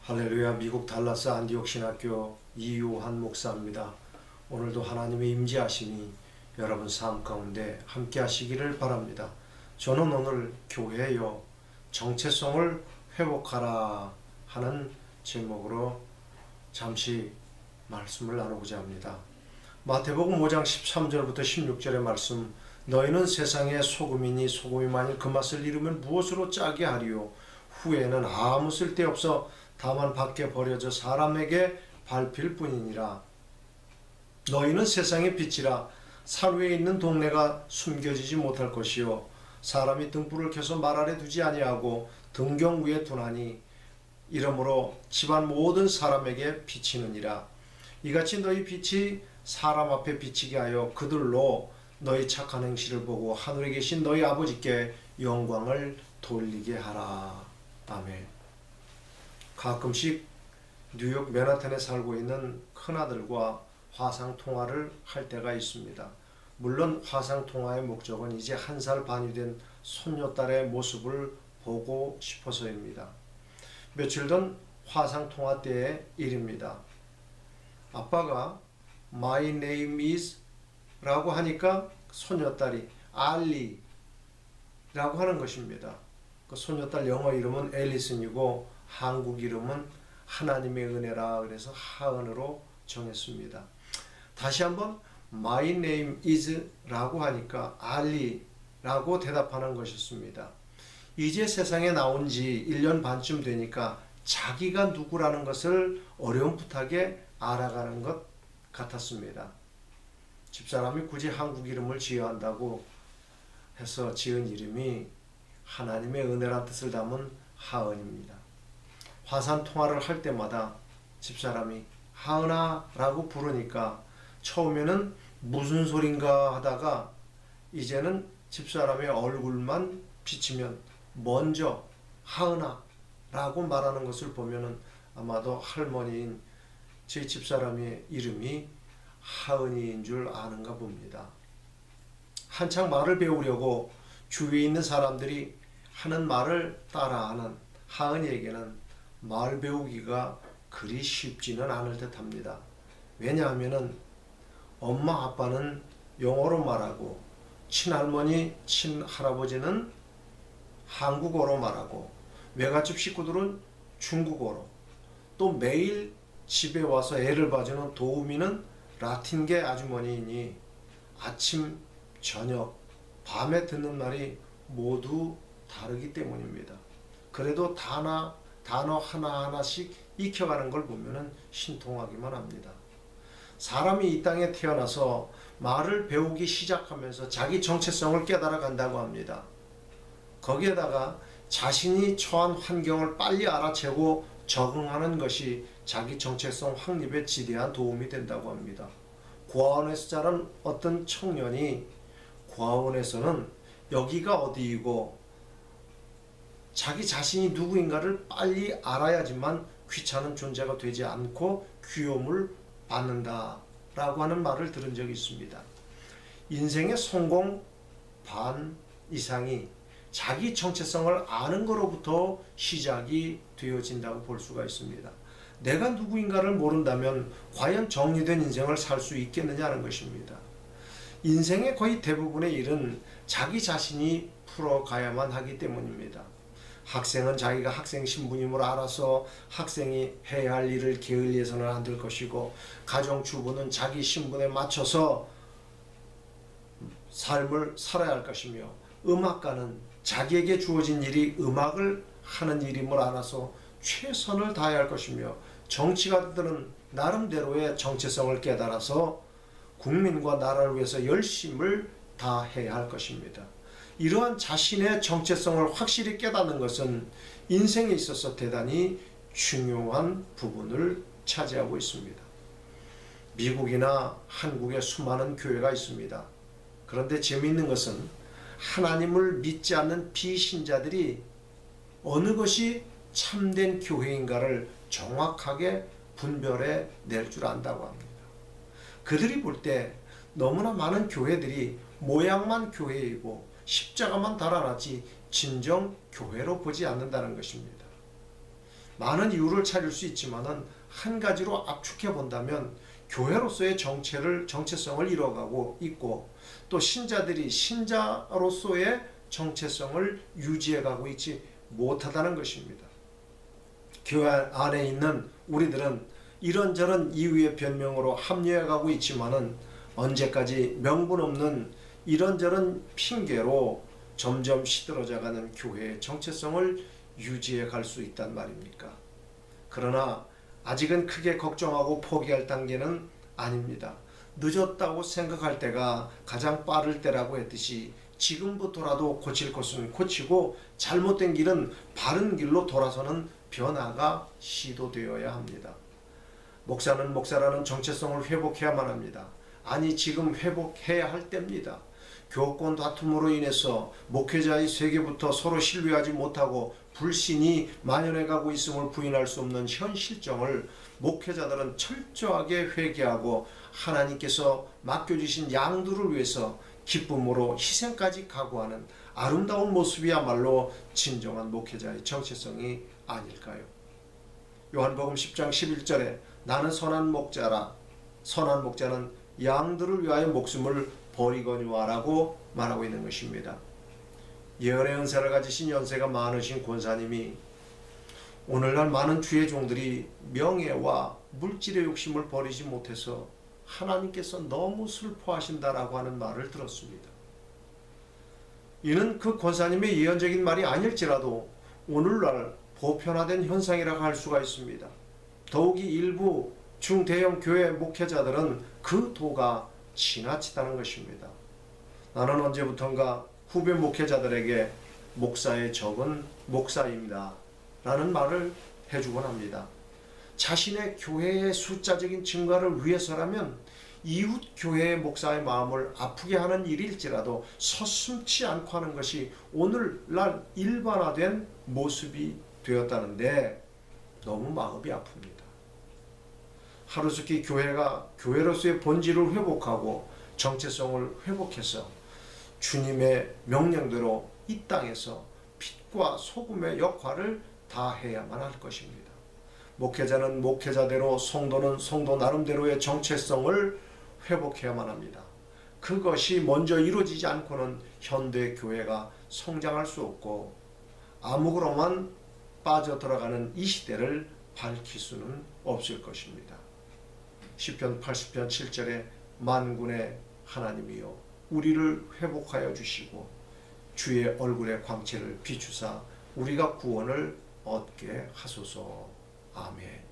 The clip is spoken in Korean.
할렐루야. 미국 달라스 안디옥 신학교 이유한 목사입니다. 오늘도 하나님의 임재하심이 여러분 삶 가운데 함께 하시기를 바랍니다. 저는 오늘 교회요 정체성을 회복하라 하는 제목으로 잠시 말씀을 나누고자 합니다. 마태복음 5장 13절부터 16절의 말씀, 너희는 세상의 소금이니 소금이 만일 그 맛을 잃으면 무엇으로 짜게 하리요? 후에는 아무 쓸데없어 다만 밖에 버려져 사람에게 밟힐 뿐이니라. 너희는 세상의 빛이라. 산 위에 있는 동네가 숨겨지지 못할 것이요 사람이 등불을 켜서 말 아래 두지 아니하고 등경 위에 두나니 이러므로 집안 모든 사람에게 비치느니라. 이같이 너희 빛이 사람 앞에 비치게 하여 그들로 너희 착한 행실을 보고 하늘에 계신 너희 아버지께 영광을 돌리게 하라. 아멘. 가끔씩 뉴욕 맨하탄에 살고 있는 큰아들과 화상통화를 할 때가 있습니다. 물론 화상통화의 목적은 이제 1살 반이 된 손녀딸의 모습을 보고 싶어서입니다. 며칠 전 화상통화 때의 일입니다. 아빠가 My name is 라고 하니까 손녀딸이 알리 라고 하는 것입니다. 그 손녀딸 영어 이름은 앨리슨이고 한국 이름은 하나님의 은혜라 그래서 하은으로 정했습니다. 다시 한번 My name is 라고 하니까 알리 라고 대답하는 것이었습니다. 이제 세상에 나온 지 1년 반쯤 되니까 자기가 누구라는 것을 어렴풋하게 알아가는 것 같았습니다. 집사람이 굳이 한국 이름을 지어야 한다고 해서 지은 이름이 하나님의 은혜란 뜻을 담은 하은입니다. 화상 통화를 할 때마다 집사람이 하은아 라고 부르니까 처음에는 무슨 소린가 하다가 이제는 집사람의 얼굴만 비치면 먼저 하은아 라고 말하는 것을 보면은 아마도 할머니인 제 집사람의 이름이 하은이인 줄 아는가 봅니다. 한창 말을 배우려고 주위에 있는 사람들이 하는 말을 따라하는 하은이에게는 말 배우기가 그리 쉽지는 않을 듯 합니다. 왜냐하면은 엄마 아빠는 영어로 말하고 친할머니 친할아버지는 한국어로 말하고 외갓집 식구들은 중국어로, 또 매일 집에 와서 애를 봐주는 도우미는 라틴계 아주머니이니 아침, 저녁, 밤에 듣는 말이 모두 다르기 때문입니다. 그래도 단어 하나하나씩 익혀가는 걸 보면 신통하기만 합니다. 사람이 이 땅에 태어나서 말을 배우기 시작하면서 자기 정체성을 깨달아 간다고 합니다. 거기에다가 자신이 처한 환경을 빨리 알아채고 적응하는 것이 자기 정체성 확립에 지대한 도움이 된다고 합니다. 고아원에서 자란 어떤 청년이 고아원에서는 여기가 어디이고 자기 자신이 누구인가를 빨리 알아야지만 귀찮은 존재가 되지 않고 귀여움을 받는다 라고 하는 말을 들은 적이 있습니다. 인생의 성공 반 이상이 자기 정체성을 아는 것로부터 시작이 되어진다고 볼 수가 있습니다. 내가 누구인가를 모른다면 과연 정리된 인생을 살 수 있겠느냐는 것입니다. 인생의 거의 대부분의 일은 자기 자신이 풀어가야만 하기 때문입니다. 학생은 자기가 학생 신분임을 알아서 학생이 해야 할 일을 게을리해서는 안 될 것이고, 가정주부는 자기 신분에 맞춰서 삶을 살아야 할 것이며, 음악가는 자기에게 주어진 일이 음악을 하는 일임을 알아서 최선을 다해야 할 것이며, 정치가들은 나름대로의 정체성을 깨달아서 국민과 나라를 위해서 열심을 다해야 할 것입니다. 이러한 자신의 정체성을 확실히 깨닫는 것은 인생에 있어서 대단히 중요한 부분을 차지하고 있습니다. 미국이나 한국에 수많은 교회가 있습니다. 그런데 재미있는 것은 하나님을 믿지 않는 비신자들이 어느 것이 참된 교회인가를 정확하게 분별해 낼 줄 안다고 합니다. 그들이 볼 때 너무나 많은 교회들이 모양만 교회이고 십자가만 달아놨지 진정 교회로 보지 않는다는 것입니다. 많은 이유를 찾을 수 있지만은 한 가지로 압축해 본다면 교회로서의 정체성을 잃어가고 있고, 또 신자들이 신자로서의 정체성을 유지해가고 있지 못하다는 것입니다. 교회 안에 있는 우리들은 이런저런 이유의 변명으로 합리화가고 있지만은 언제까지 명분 없는 이런저런 핑계로 점점 시들어져가는 교회의 정체성을 유지해 갈 수 있단 말입니까? 그러나 아직은 크게 걱정하고 포기할 단계는 아닙니다. 늦었다고 생각할 때가 가장 빠를 때라고 했듯이 지금부터라도 고칠 것은 고치고 잘못된 길은 바른 길로 돌아서는 변화가 시도되어야 합니다. 목사는 목사라는 정체성을 회복해야만 합니다. 아니, 지금 회복해야 할 때입니다. 교권 다툼으로 인해서 목회자의 세계부터 서로 신뢰하지 못하고 불신이 만연해가고 있음을 부인할 수 없는 현 실정을 목회자들은 철저하게 회개하고 하나님께서 맡겨주신 양들을 위해서 기쁨으로 희생까지 각오하는 아름다운 모습이야말로 진정한 목회자의 정체성이 아닐까요? 요한복음 10장 11절에 나는 선한 목자라, 선한 목자는 양들을 위하여 목숨을 버리거니와라고 말하고 있는 것입니다. 예언의 은사를 가지신 연세가 많으신 권사님이 오늘날 많은 주의 종들이 명예와 물질의 욕심을 버리지 못해서 하나님께서 너무 슬퍼하신다라고 하는 말을 들었습니다. 이는 그 권사님의 예언적인 말이 아닐지라도 오늘날 보편화된 현상이라고 할 수가 있습니다. 더욱이 일부 중대형 교회 목회자들은 그 도가 지나치다는 것입니다. 나는 언제부턴가 후배 목회자들에게 목사의 적은 목사입니다 라는 말을 해주곤 합니다. 자신의 교회의 숫자적인 증가를 위해서라면 이웃 교회의 목사의 마음을 아프게 하는 일일지라도 서슴지 않고 하는 것이 오늘날 일반화된 모습이 되었다는데 너무 마음이 아픕니다. 하루속히 교회가 교회로서의 본질을 회복하고 정체성을 회복해서 주님의 명령대로 이 땅에서 빛과 소금의 역할을 다해야만 할 것입니다. 목회자는 목회자대로, 성도는 성도 나름대로의 정체성을 회복해야만 합니다. 그것이 먼저 이루어지지 않고는 현대 교회가 성장할 수 없고 암흑으로만 빠져들어가는 이 시대를 밝힐 수는 없을 것입니다. 시편 80편 7절에 만군의 하나님이여 우리를 회복하여 주시고 주의 얼굴의 광채를 비추사 우리가 구원을 얻게 하소서. 아멘.